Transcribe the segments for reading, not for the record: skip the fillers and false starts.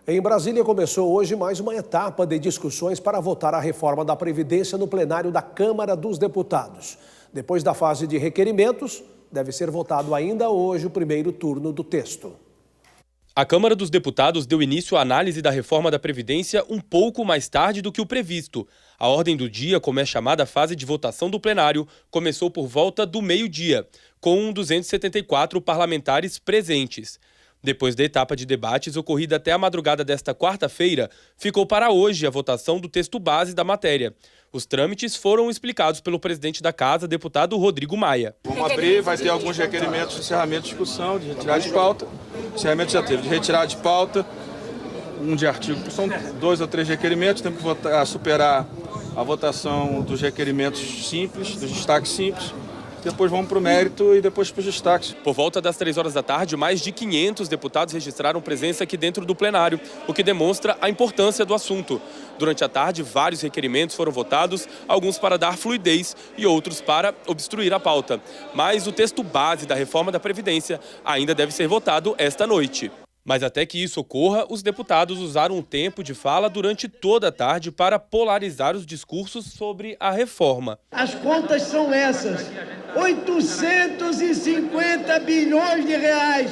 Em Brasília começou hoje mais uma etapa de discussões para votar a reforma da Previdência no plenário da Câmara dos Deputados. Depois da fase de requerimentos, deve ser votado ainda hoje o primeiro turno do texto. A Câmara dos Deputados deu início à análise da reforma da Previdência um pouco mais tarde do que o previsto. A ordem do dia, como é chamada a fase de votação do plenário, começou por volta do meio-dia, com 274 parlamentares presentes. Depois da etapa de debates ocorrida até a madrugada desta quarta-feira, ficou para hoje a votação do texto base da matéria. Os trâmites foram explicados pelo presidente da Casa, deputado Rodrigo Maia. Vamos abrir, vai ter alguns requerimentos de encerramento de discussão, de retirada de pauta. Encerramento já teve, de retirada de pauta, um de artigo. São 2 ou 3 requerimentos, temos que superar a votação dos requerimentos simples, dos destaques simples. Depois vamos para o mérito e depois para os destaques. Por volta das 3 horas da tarde, mais de 500 deputados registraram presença aqui dentro do plenário, o que demonstra a importância do assunto. Durante a tarde, vários requerimentos foram votados, alguns para dar fluidez e outros para obstruir a pauta. Mas o texto base da reforma da Previdência ainda deve ser votado esta noite. Mas até que isso ocorra, os deputados usaram o tempo de fala durante toda a tarde para polarizar os discursos sobre a reforma. As contas são essas: 850 bilhões de reais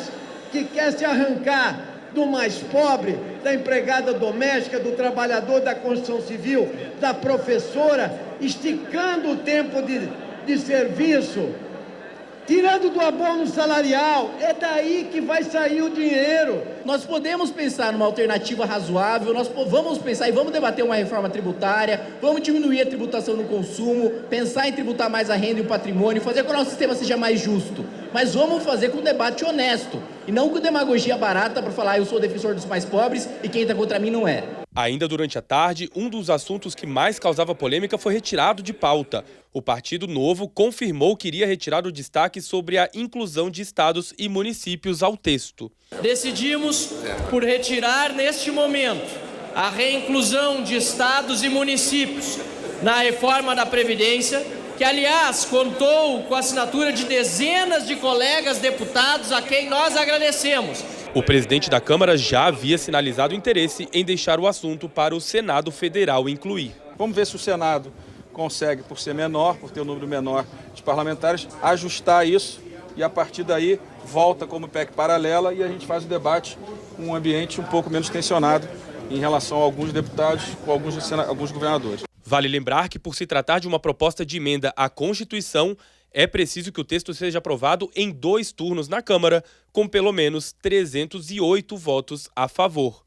que quer se arrancar do mais pobre, da empregada doméstica, do trabalhador da construção civil, da professora, esticando o tempo de serviço, tirando do abono salarial. É daí que vai sair o dinheiro. Nós podemos pensar numa alternativa razoável, nós vamos pensar e vamos debater uma reforma tributária, vamos diminuir a tributação no consumo, pensar em tributar mais a renda e o patrimônio, fazer com que o nosso sistema seja mais justo. Mas vamos fazer com um debate honesto e não com demagogia barata para falar eu sou defensor dos mais pobres e quem está contra mim não é. Ainda durante a tarde, um dos assuntos que mais causava polêmica foi retirado de pauta. O Partido Novo confirmou que iria retirar o destaque sobre a inclusão de estados e municípios ao texto. Decidimos por retirar neste momento a reinclusão de estados e municípios na reforma da Previdência, que aliás contou com a assinatura de dezenas de colegas deputados a quem nós agradecemos. O presidente da Câmara já havia sinalizado interesse em deixar o assunto para o Senado Federal incluir. Vamos ver se o Senado consegue, por ser menor, por ter um número menor de parlamentares, ajustar isso e a partir daí volta como PEC paralela e a gente faz o debate com um ambiente um pouco menos tensionado em relação a alguns deputados com alguns governadores. Vale lembrar que, por se tratar de uma proposta de emenda à Constituição, é preciso que o texto seja aprovado em 2 turnos na Câmara, com pelo menos 308 votos a favor.